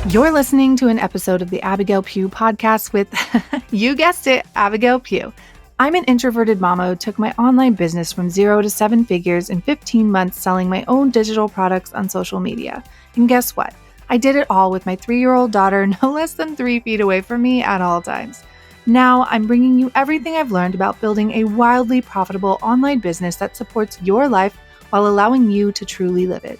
You're listening to an episode of the Abigail Pugh podcast with, you guessed it, Abigail Pugh. I'm an introverted mama who took my online business from 0 to 7 figures in 15 months selling my own digital products on social media. And guess what? I did it all with my 3-year-old daughter no less than 3 feet away from me at all times. Now I'm bringing you everything I've learned about building a wildly profitable online business that supports your life while allowing you to truly live it.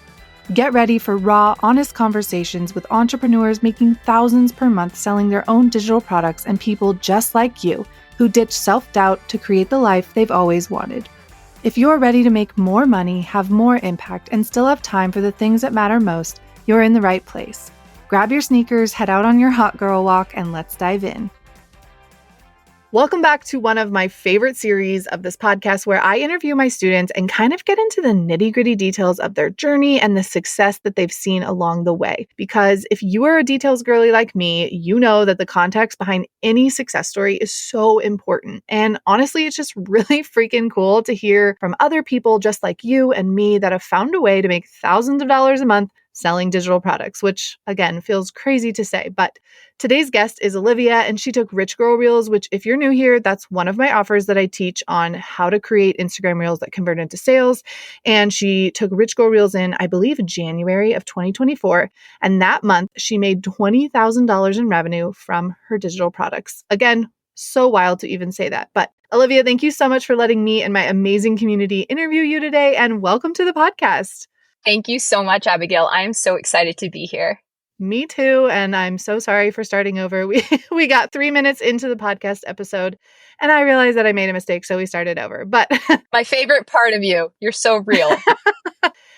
Get ready for raw, honest conversations with entrepreneurs making thousands per month selling their own digital products and people just like you who ditch self-doubt to create the life they've always wanted. If you're ready to make more money, have more impact, and still have time for the things that matter most, you're in the right place. Grab your sneakers, head out on your hot girl walk, and let's dive in. Welcome back to one of my favorite series of this podcast where I interview my students and kind of get into the nitty-gritty details of their journey and the success that they've seen along the way. Because if you are a details girly like me, you know that the context behind any success story is so important. And honestly, it's just really freaking cool to hear from other people just like you and me that have found a way to make thousands of dollars a month selling digital products, which again feels crazy to say. But today's guest is Olivia, and she took Rich Girl Reels, which if you're new here, that's one of my offers that I teach on how to create Instagram Reels that convert into sales. And she took Rich Girl Reels in, I believe, January of 2024. And that month, she made $20,000 in revenue from her digital products. Again, so wild to even say that. But Olivia, thank you so much for letting me and my amazing community interview you today, and welcome to the podcast. Thank you so much, Abigail. I'm so excited to be here. Me too. And I'm so sorry for starting over. We got 3 minutes into the podcast episode and I realized that I made a mistake. So we started over. But my favorite part of you, you're so real.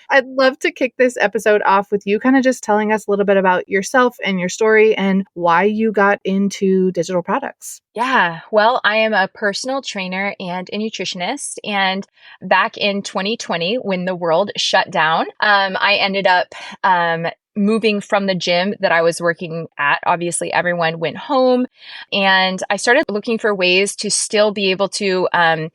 I'd love to kick this episode off with you kind of just telling us a little bit about yourself and your story and why you got into digital products. Yeah, well, I am a personal trainer and a nutritionist. And back in 2020, when the world shut down, I ended up moving from the gym that I was working at. Obviously, everyone went home and I started looking for ways to still be able to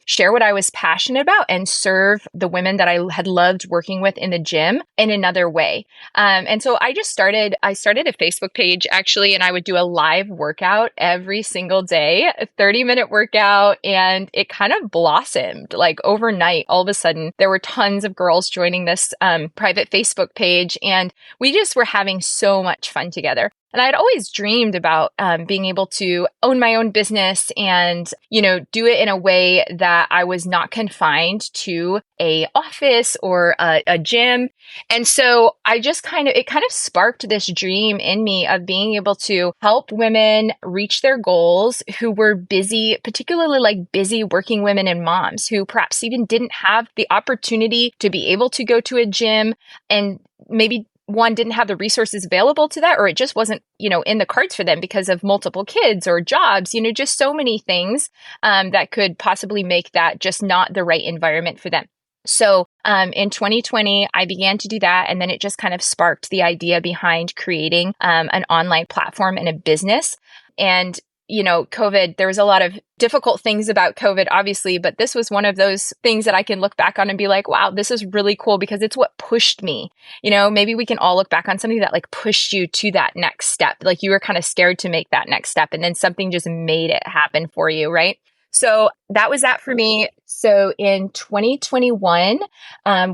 share what I was passionate about and serve the women that I had loved working with in the gym in another way. And so I started a Facebook page actually, and I would do a live workout every single day, a 30-minute workout. And it kind of blossomed like overnight. All of a sudden, there were tons of girls joining this private Facebook page. And we just were having so much fun together. And I'd always dreamed about being able to own my own business and, do it in a way that I was not confined to a office or a gym. And so it kind of sparked this dream in me of being able to help women reach their goals who were busy, particularly like busy working women and moms who perhaps even didn't have the opportunity to be able to go to a gym and maybe one didn't have the resources available to that, or it just wasn't, in the cards for them because of multiple kids or jobs, just so many things that could possibly make that just not the right environment for them. So in 2020, I began to do that. And then it just kind of sparked the idea behind creating an online platform and a business. And COVID, there was a lot of difficult things about COVID, obviously, but this was one of those things that I can look back on and be like, wow, this is really cool because it's what pushed me. Maybe we can all look back on something that like pushed you to that next step. Like you were kind of scared to make that next step and then something just made it happen for you, right? So that was that for me. So in 2021,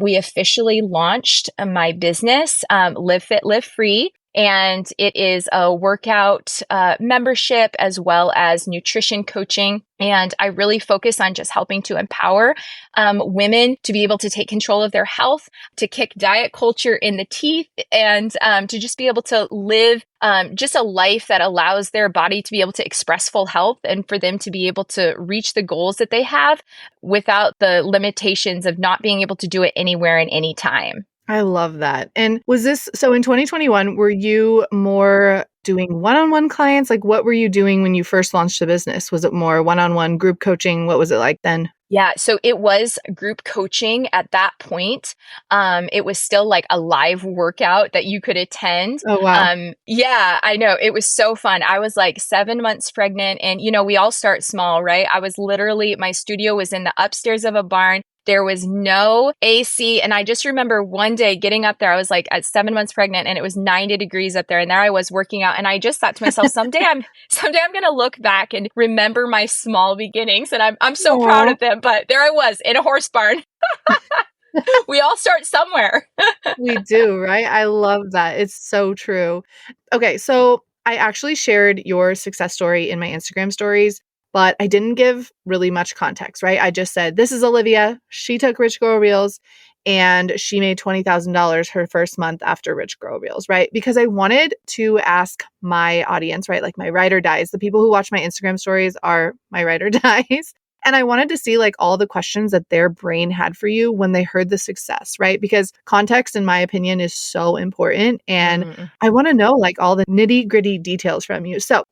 we officially launched my business, LiveFit LiveFree. And it is a workout membership as well as nutrition coaching. And I really focus on just helping to empower women to be able to take control of their health, to kick diet culture in the teeth, and to just be able to live just a life that allows their body to be able to express full health and for them to be able to reach the goals that they have without the limitations of not being able to do it anywhere and anytime. I love that. And was this, so in 2021, were you more doing one-on-one clients? Like what were you doing when you first launched the business? Was it more one-on-one group coaching? What was it like then? Yeah, so it was group coaching at that point. It was still like a live workout that you could attend. Oh, wow. Yeah, I know. It was so fun. I was like 7 months pregnant and, we all start small, right? I was literally, my studio was in the upstairs of a barn. There was no AC. And I just remember one day getting up there, I was like at 7 months pregnant and it was 90 degrees up there. And there I was working out. And I just thought to myself, someday I'm going to look back and remember my small beginnings. And I'm so proud of them. But there I was in a horse barn. We all start somewhere. We do, right? I love that. It's so true. Okay, so I actually shared your success story in my Instagram stories, but I didn't give really much context, right? I just said, this is Olivia. She took Rich Girl Reels and she made $20,000 her first month after Rich Girl Reels, right? Because I wanted to ask my audience, right? Like my ride or dies. The people who watch my Instagram stories are my ride or dies. And I wanted to see like all the questions that their brain had for you when they heard the success, right? Because context, in my opinion, is so important. And I want to know like all the nitty gritty details from you. So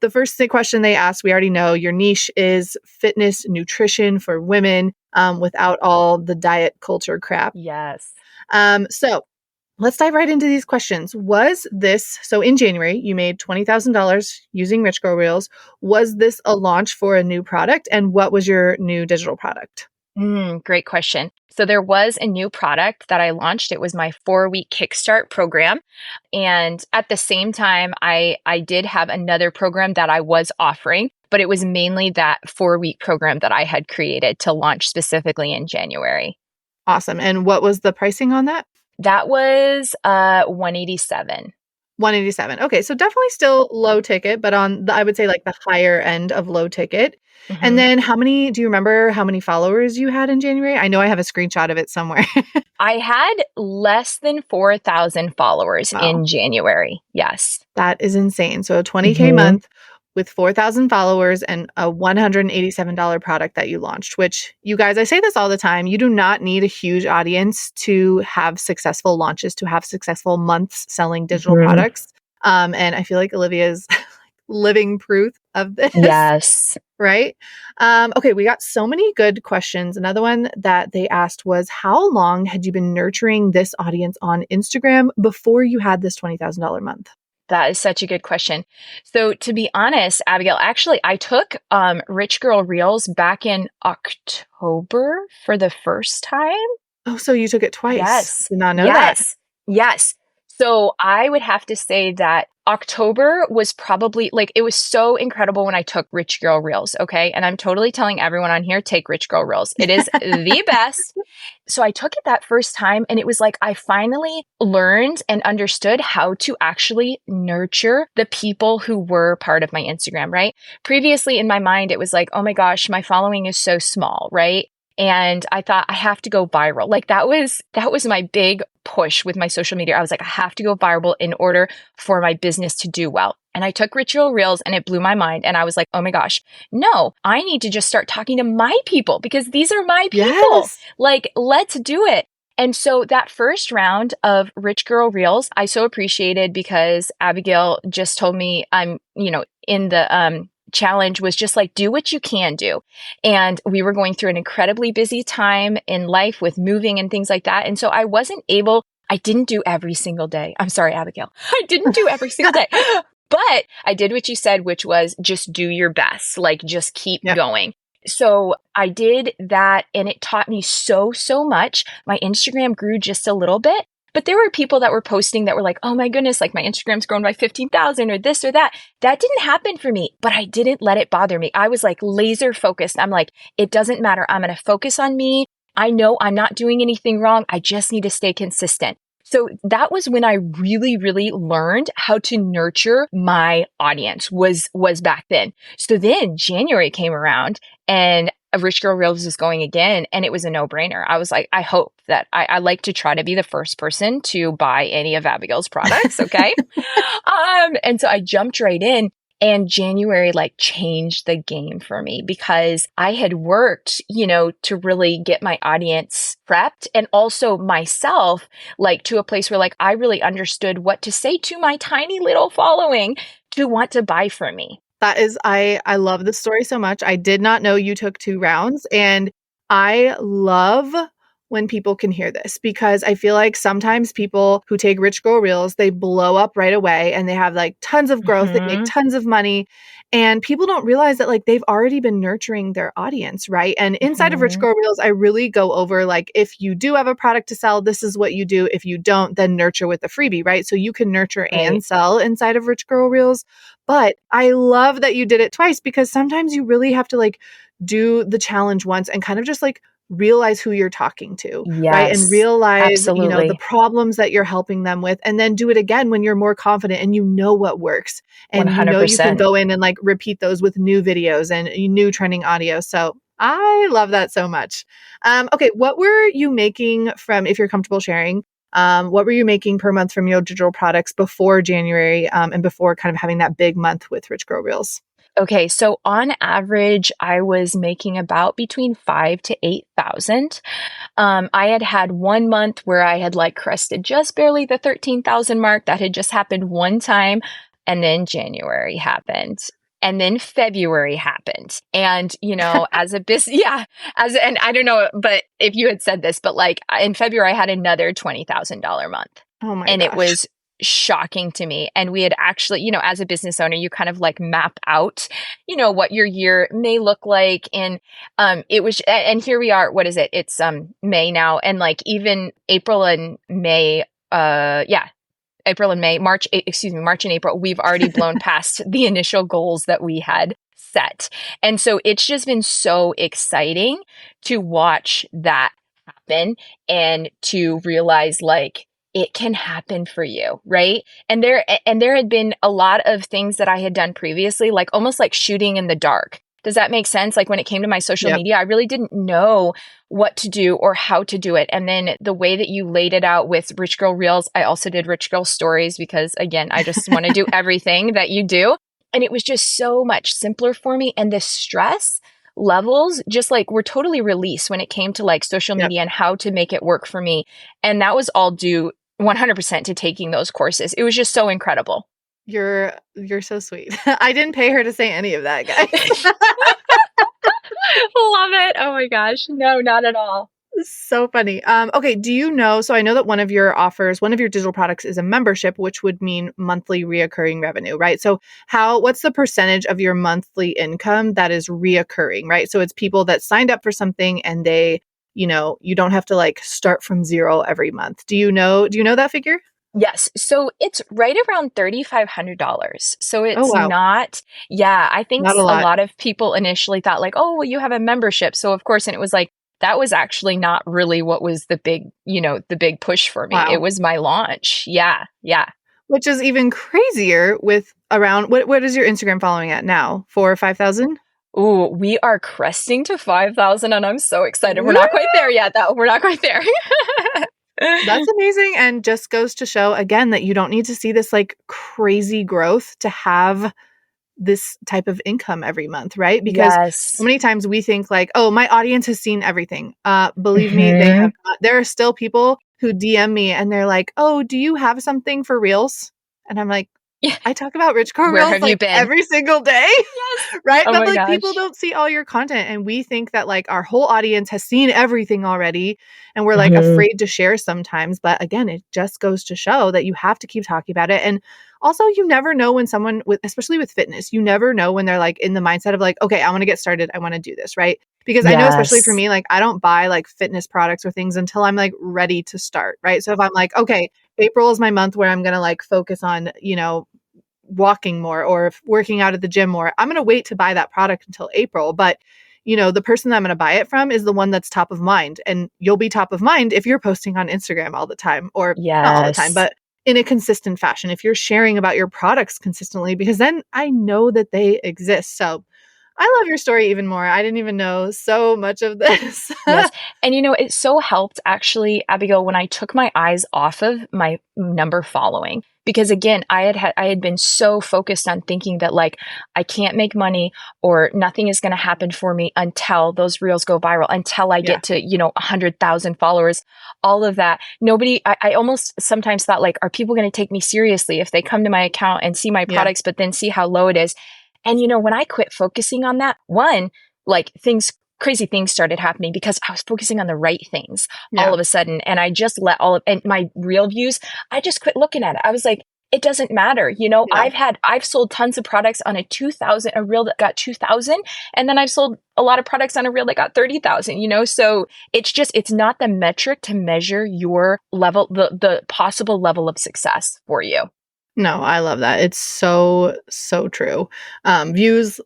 the first question they asked, we already know your niche is fitness, nutrition for women without all the diet culture crap. Yes. So let's dive right into these questions. So in January, you made $20,000 using Rich Girl Reels. Was this a launch for a new product? And what was your new digital product? Great question. So there was a new product that I launched. It was my 4-week Kickstart program. And at the same time, I did have another program that I was offering, but it was mainly that 4-week program that I had created to launch specifically in January. Awesome. And what was the pricing on that? That was $187. $187. Okay, so definitely still low ticket, but on I would say like the higher end of low ticket. And then do you remember how many followers you had in January? I know I have a screenshot of it somewhere. I had less than 4,000 followers in January. Yes. That is insane. So a 20K month with 4,000 followers and a $187 product that you launched, which you guys, I say this all the time, you do not need a huge audience to have successful launches, to have successful months selling digital products. And I feel like Olivia is living proof of this. Yes. Right? Okay, we got so many good questions. Another one that they asked was, how long had you been nurturing this audience on Instagram before you had this $20,000 month? That is such a good question. So to be honest, Abigail, actually, I took Rich Girl Reels back in October for the first time. Oh, so you took it twice. Yes. Did not know that. Yes. So I would have to say that October was probably like, it was so incredible when I took Rich Girl Reels. Okay. And I'm totally telling everyone on here, take Rich Girl Reels. It is the best. So I took it that first time and it was like, I finally learned and understood how to actually nurture the people who were part of my Instagram, right? Previously in my mind, it was like, oh my gosh, my following is so small, right? And I thought I have to go viral. Like that was my big push with my social media. I was like, I have to go viral in order for my business to do well. And I took Ritual Reels and it blew my mind. And I was like, oh my gosh, no, I need to just start talking to my people because these are my people. Yes. Like, let's do it. And so that first round of Rich Girl Reels, I so appreciated because Abigail just told me I'm, in the, challenge was just like, do what you can do. And we were going through an incredibly busy time in life with moving and things like that. And so I didn't do every single day. I'm sorry, Abigail. I didn't do every single day, but I did what you said, which was just do your best, like just keep going. So I did that and it taught me so much. My Instagram grew just a little bit. But there were people that were posting that were like, oh my goodness, like my Instagram's grown by 15,000 or this or that. That didn't happen for me, but I didn't let it bother me. I was like laser focused. I'm like, it doesn't matter. I'm going to focus on me. I know I'm not doing anything wrong. I just need to stay consistent. So that was when I really, really learned how to nurture my audience was back then. So then January came around and Rich Girl Reels was going again and it was a no-brainer. I was like, I hope that I like to try to be the first person to buy any of Abigail's products. Okay. And so I jumped right in. And January like changed the game for me because I had worked, to really get my audience prepped and also myself like to a place where like I really understood what to say to my tiny little following to want to buy from me. That is, I love this story so much. I did not know you took 2 rounds and I love when people can hear this, because I feel like sometimes people who take Rich Girl Reels, they blow up right away and they have like tons of growth, they make tons of money. And people don't realize that like they've already been nurturing their audience, right? And inside of Rich Girl Reels, I really go over like, if you do have a product to sell, this is what you do. If you don't, then nurture with the freebie, right? So you can nurture and sell inside of Rich Girl Reels. But I love that you did it twice, because sometimes you really have to like do the challenge once and kind of just like realize who you're talking to, right? And Yes, realize, you know, the absolutely. problems that you're helping them with, and then do it again when you're more confident and you know what works. And you know, you can 100%. go in and like repeat those with new videos and new trending audio. So I love that so much. Okay. What were you making from, if you're comfortable sharing, what were you making per month from your digital products before January, and before kind of having that big month with Rich Girl Reels? Okay, so on average, I was making about between 5 to 8,000. I had one month where I had like crested just barely the 13,000 mark. That had just happened one time. And then January happened. And then February happened. And, you know, as a business, yeah, and I don't know, but if you had said this, but like in February, I had another $20,000 month. Oh my And it gosh. was shocking to me. And we had actually, you know, as a business owner, you kind of like map out, you know, what your year may look like. And it was, and here we are, what is it? It's May now. And like even April and May, April and May, March and April, we've already blown past the initial goals that we had set. And so it's just been so exciting to watch that happen and to realize like it can happen for you, right? And there had been a lot of things that I had done previously, like almost like shooting in the dark. Does that make sense? Like when it came to my social Yep. media, I really didn't know what to do or how to do it. And then the way that you laid it out with Rich Girl Reels, I also did Rich Girl Stories because again, I just want to do everything that you do. And it was just so much simpler for me. And the stress levels just like were totally released when it came to like social Yep. media and how to make it work for me. And that was all due 100% to taking those courses. It was just so incredible. You're so sweet. I didn't pay her to say any of that, guys. Love it. Oh my gosh. No, not at all. So funny. Okay, do you know, so I know that one of your offers, one of your digital products is a membership, which would mean monthly reoccurring revenue, right? So what's the percentage of your monthly income that is reoccurring, right? So it's people that signed up for something and they, you know, you don't have to like start from zero every month. Do you know that figure? Yes. So it's right around $3,500. So Oh, it's wow. not, yeah, I think Not a a lot. lot of people initially thought like, oh, well, you have a membership. So of course, and it was like, that was actually not really what was the big, you know, the big push for me. It Wow. was my launch. Yeah. Yeah. Which is even crazier with around, what is your Instagram following at now? 4 or 5,000? Ooh, we are cresting to 5,000 and I'm so excited. We're Woo! not quite there yet though. We're not quite there. That's amazing, and just goes to show again that you don't need to see this like crazy growth to have this type of income every month, right? Because so Yes. many times we think like, oh, my audience has seen everything. Believe me, they have Hmm. not. There are still people who DM me and they're like, oh, do you have something for Reels? And I'm like, Yeah. I talk about Rich Girl Where Reels have you like been? every single day. Yes. Right? Oh But my like people gosh. don't see all your content and we think that like our whole audience has seen everything already and we're like Hmm. afraid to share sometimes. But again, it just goes to show that you have to keep talking about it. And also you never know when someone with, especially with fitness, you never know when they're like in the mindset of like, okay, I want to get started. I want to do this, right? Because I know especially for Yes. me, like I don't buy like fitness products or things until I'm like ready to start, right? So if I'm like, okay, April is my month where I'm going to like focus on, you know, walking more or working out at the gym more, I'm going to wait to buy that product until April. But, you know, the person that I'm going to buy it from is the one that's top of mind. And you'll be top of mind if you're posting on Instagram all the time, or not all the time, Yes. but in a consistent fashion. If you're sharing about your products consistently, because then I know that they exist. So I love your story even more. I didn't even know so much of this. Yes. And you know, it so helped actually, Abigail, when I took my eyes off of my number following. Because again, I had been so focused on thinking that like I can't make money or nothing is going to happen for me until those reels go viral, until I Yeah. get to, you know, 100,000 followers, all of that. I almost sometimes thought like, are people going to take me seriously if they come to my account and see my Yeah. products, but then see how low it is? And you know, when I quit focusing on that, one, like things crazy things started happening because I was focusing on the right things all Yeah. of a sudden. And I just let and my real views, I just quit looking at it. I was like, it doesn't matter. No. I've sold tons of products on a reel that got 2,000. And then I've sold a lot of products on a reel that got 30,000, So it's not the metric to measure your level, the possible level of success for you. No, I love that. It's so, so true. Views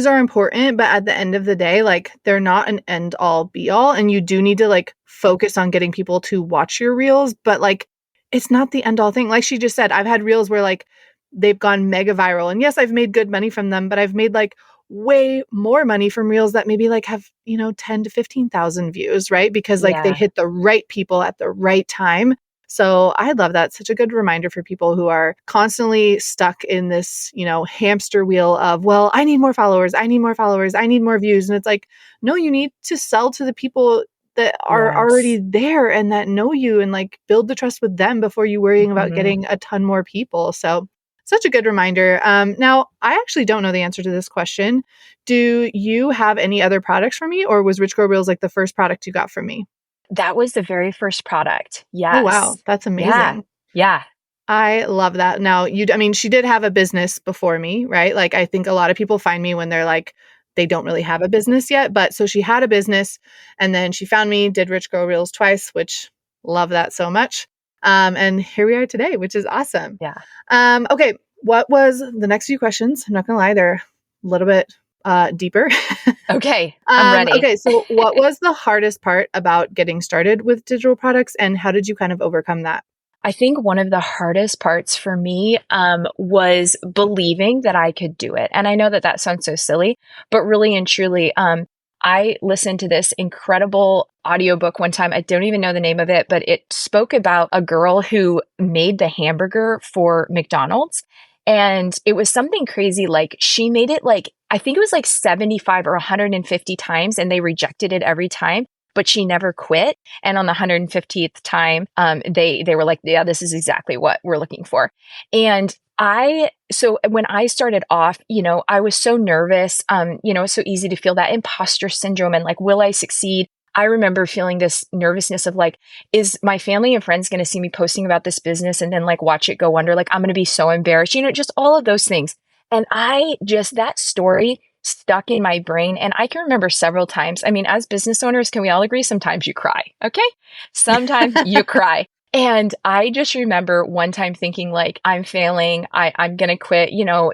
are important, but at the end of the day, like they're not an end all be all. And you do need to like focus on getting people to watch your reels, but like it's not the end all thing. Like she just said, I've had reels where like they've gone mega viral. And yes, I've made good money from them, but I've made like way more money from reels that maybe like have, 10 to 15,000 views, right? Because like they Yeah. hit the right people at the right time. So I love that. Such a good reminder for people who are constantly stuck in this, hamster wheel of, well, I need more followers. I need more followers. I need more views. And it's like, no, you need to sell to the people that are already Yes. there and that know you and like build the trust with them before you worrying about Mhm. getting a ton more people. So such a good reminder. Now, I actually don't know the answer to this question. Do you have any other products for me, or was Rich Girl Reels like the first product you got from me? That was the very first product. Oh, wow. Yes. That's Yeah. amazing. Yeah. I love that. Now, she did have a business before me, right? Like, I think a lot of people find me when they're like, they don't really have a business yet. But so she had a business and then she found me, did Rich Girl Reels twice, which love that so much. And here we are today, which is awesome. Yeah. Okay. What was the next few questions? I'm not going to lie, they're a little bit deeper. Okay. I'm ready. Okay. So, what was the hardest part about getting started with digital products and how did you kind of overcome that? I think one of the hardest parts for me was believing that I could do it. And I know that that sounds so silly, but really and truly, I listened to this incredible audiobook one time. I don't even know the name of it, but it spoke about a girl who made the hamburger for McDonald's. And it was something crazy. Like she made it like, I think it was like 75 or 150 times, and they rejected it every time, but she never quit. And on the 150th time, they were like, yeah, this is exactly what we're looking for. And so when I started off, I was so nervous. It's so easy to feel that imposter syndrome and like, will I succeed? I remember feeling this nervousness of like, is my family and friends going to see me posting about this business and then like watch it go under? Like, I'm going to be so embarrassed, just all of those things. And that story stuck in my brain. And I can remember several times. I mean, as business owners, can we all agree? Sometimes you cry. Okay. Sometimes you cry. And I just remember one time thinking like, I'm failing. I'm going to quit.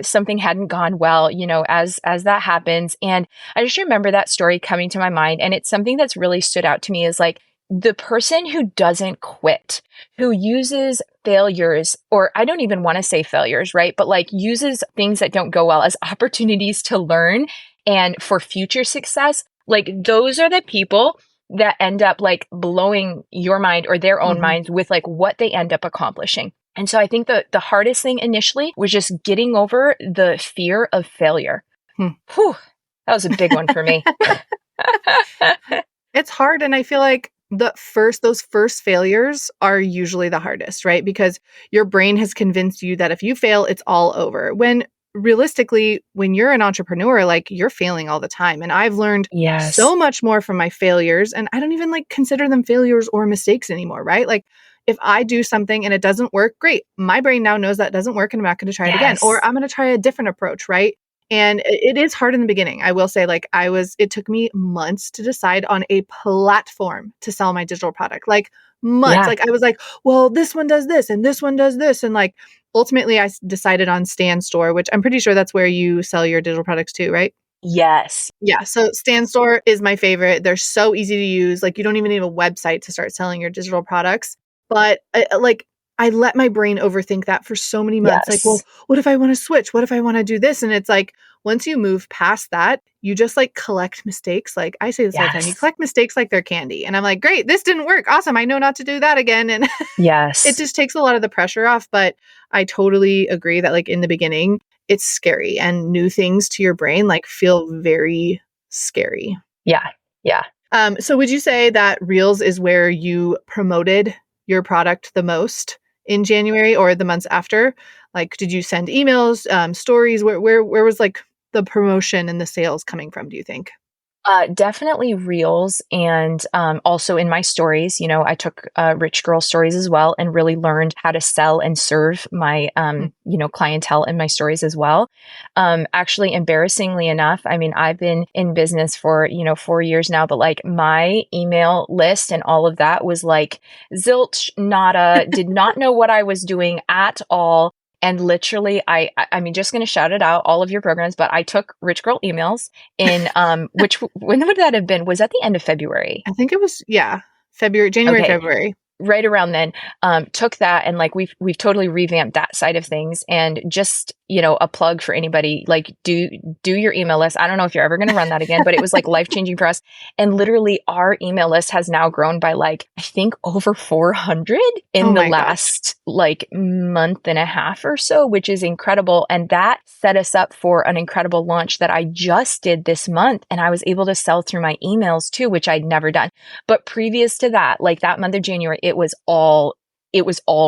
Something hadn't gone well, as that happens. And I just remember that story coming to my mind. And it's something that's really stood out to me is like the person who doesn't quit, who uses failures, or I don't even want to say failures, right? But like uses things that don't go well as opportunities to learn and for future success. Like those are the people that end up like blowing your mind or their own Mhm. minds with like what they end up accomplishing. And so I think the hardest thing initially was just getting over the fear of failure. Hmm. Whew, that was a big one for me. It's hard, and I feel like those first failures are usually the hardest, right? Because your brain has convinced you that if you fail, it's all over. When realistically, when you're an entrepreneur, like you're failing all the time. And I've learned Yes. so much more from my failures, and I don't even like consider them failures or mistakes anymore, right? Like if I do something and it doesn't work, great. My brain now knows that doesn't work and I'm not going to try it again, or Yes. I'm going to try a different approach, right? And it is hard in the beginning. I will say, like, it took me months to decide on a platform to sell my digital product. Like, months. Yeah. Like, I was like, well, this one does this and this one does this. And like, ultimately, decided on Stan Store, which I'm pretty sure that's where you sell your digital products too, right? Yes. Yeah. So Stan Store is my favorite. They're so easy to use. Like, you don't even need a website to start selling your digital products. But I let my brain overthink that for so many months. Like, Yes. well, what if I want to switch? What if I want to do this? And it's like, once you move past that, you just like collect mistakes. Like I say this all the time, you Yes. collect mistakes like they're candy. And I'm like, great, this didn't work. Awesome. I know not to do that again. And it Yes. just takes a lot of the pressure off. But I totally agree that like in the beginning, it's scary and new things to your brain like feel very scary. Yeah. Yeah. So would you say that Reels is where you promoted your product the most in January or the months after? Like, did you send emails, stories? Where was like the promotion and the sales coming from, do you think? Definitely reels and also in my stories. I took rich girl stories as well and really learned how to sell and serve my Mm. clientele in my stories as well. Actually, embarrassingly enough, I mean, I've been in business for 4 years now, but like my email list and all of that was like zilch, nada, did not know what I was doing at all. And literally, I mean, just going to shout it out, all of your programs, but I took Rich Girl emails in, when would that have been? Was that the end of February? I think it was, yeah, January, Okay. February. Right around then, took that and like we've totally revamped that side of things. And just a plug for anybody, like do your email list. I don't know if you're ever going to run that again, but it was like life changing for us. And literally our email list has now grown by like I think over 400 Oh in the my gosh. last like month and a half or so, which is incredible. And that set us up for an incredible launch that I just did this month, and I was able to sell through my emails too, which I'd never done. But previous to that, like that month of January, it was all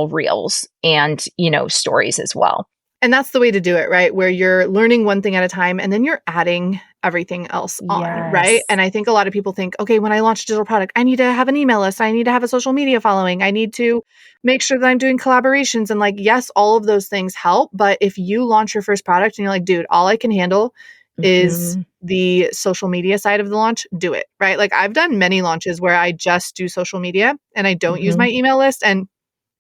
reels and, stories as well. And that's the way to do it, right? Where you're learning one thing at a time and then you're adding everything else on, right? Yes. And I think a lot of people think, okay, when I launch a digital product, I need to have an email list. I need to have a social media following. I need to make sure that I'm doing collaborations. And like, yes, all of those things help. But if you launch your first product and you're like, dude, all I can handle is Mhm. the social media side of the launch, do it, right? Like I've done many launches where I just do social media and I don't use my Mhm. email list, and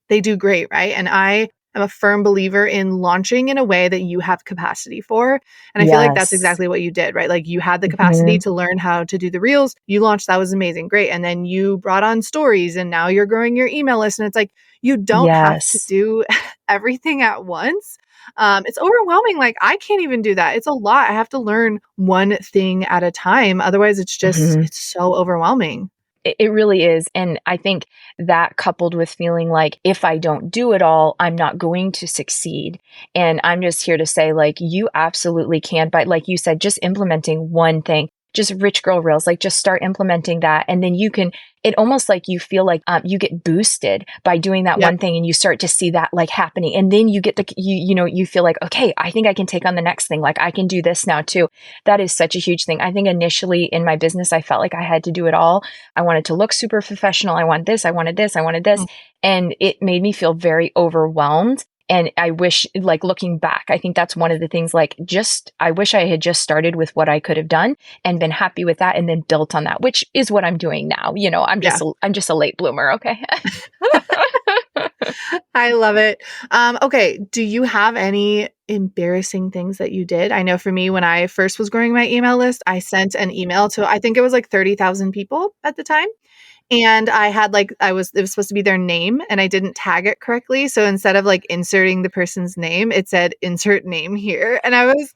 they do great, right? And I am a firm believer in launching in a way that you have capacity for. And I feel like that's Yes. exactly what you did, right? Like you had the capacity Mhm. to learn how to do the reels. You launched, that was amazing. Great. And then you brought on stories and now you're growing your email list. And it's like, you don't have to Yes. do everything at once. It's overwhelming. Like I can't even do that. It's a lot. I have to learn one thing at a time. Otherwise, Mhm. it's so overwhelming. It really is. And I think that coupled with feeling like if I don't do it all, I'm not going to succeed. And I'm just here to say, like, you absolutely can. But like you said, just implementing one thing, just rich girl reels, like just start implementing that. And then it almost like you feel like you get boosted by doing that Yep. one thing and you start to see that like happening. And then you get you feel like, okay, I think I can take on the next thing. Like I can do this now too. That is such a huge thing. I think initially in my business, I felt like I had to do it all. I wanted to look super professional. I want this, I wanted this, I wanted this. Mm. And it made me feel very overwhelmed. And I wish, like looking back, I think that's one of the things, like I wish I had just started with what I could have done and been happy with that and then built on that, which is what I'm doing now. Yeah. I'm just a late bloomer. Okay. I love it. Okay. Do you have any embarrassing things that you did? I know for me, when I first was growing my email list, I sent an email to, I think it was like 30,000 people at the time. And I had like, it was supposed to be their name and I didn't tag it correctly. So instead of like inserting the person's name, it said insert name here. And I was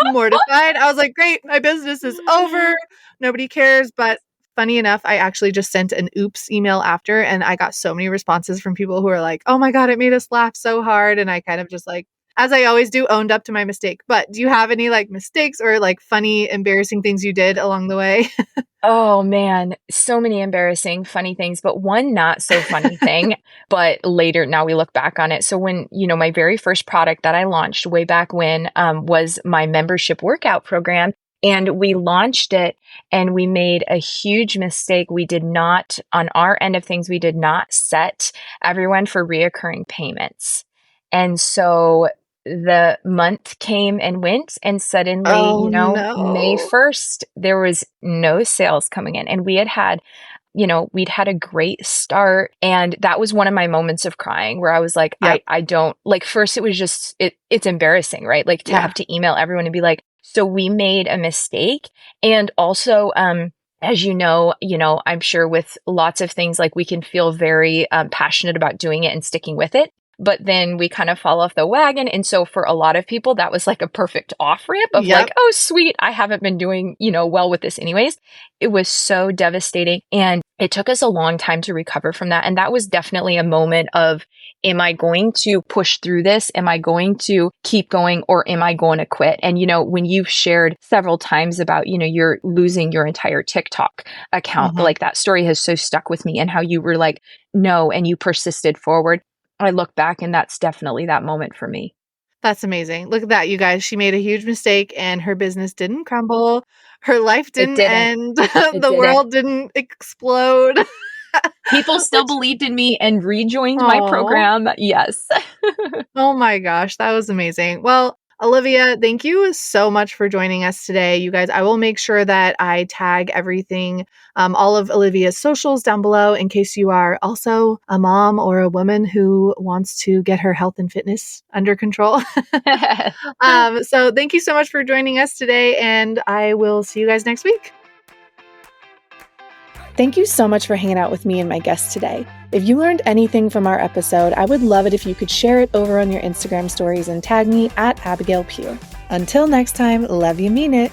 mortified. I was like, great, my business is over. Nobody cares. But funny enough, I actually just sent an oops email after, and I got so many responses from people who are like, oh my God, it made us laugh so hard. And I kind of just like, as I always do, owned up to my mistake. But do you have any like mistakes or like funny, embarrassing things you did along the way? Oh man, so many embarrassing, funny things, but one not so funny thing, but later now we look back on it. So when, my very first product that I launched way back when was my membership workout program. And we launched it and we made a huge mistake. We did not, on our end of things, we did not set everyone for reoccurring payments. And so the month came and went, and suddenly, Oh May no. 1st, there was no sales coming in. And we'd had a great start. And that was one of my moments of crying where I was like, Yep. I don't like, first it was just, it's embarrassing, right? Like to Yeah. have to email everyone and be like, so we made a mistake. And also, as I'm sure with lots of things, like we can feel very passionate about doing it and sticking with it. But then we kind of fall off the wagon. And so for a lot of people, that was like a perfect off ramp of like, Yep. oh, sweet, I haven't been doing, well with this anyways. It was so devastating. And it took us a long time to recover from that. And that was definitely a moment of, am I going to push through this? Am I going to keep going, or am I going to quit? And, when you've shared several times about, you're losing your entire TikTok account, Mhm. like that story has so stuck with me, and how you were like, no, and you persisted forward. I look back and that's definitely that moment for me. That's amazing. Look at that, you guys. She made a huge mistake and her business didn't crumble. Her life It didn't didn't. end. It The didn't. world didn't explode. People still Which, believed in me and rejoined my oh, program. Yes. oh my gosh, that was amazing. Well, Olivia, thank you so much for joining us today. You guys, I will make sure that I tag everything, all of Olivia's socials down below in case you are also a mom or a woman who wants to get her health and fitness under control. So thank you so much for joining us today, and I will see you guys next week. Thank you so much for hanging out with me and my guests today. If you learned anything from our episode, I would love it if you could share it over on your Instagram stories and tag me at Abigail Pugh. Until next time, love you, mean it.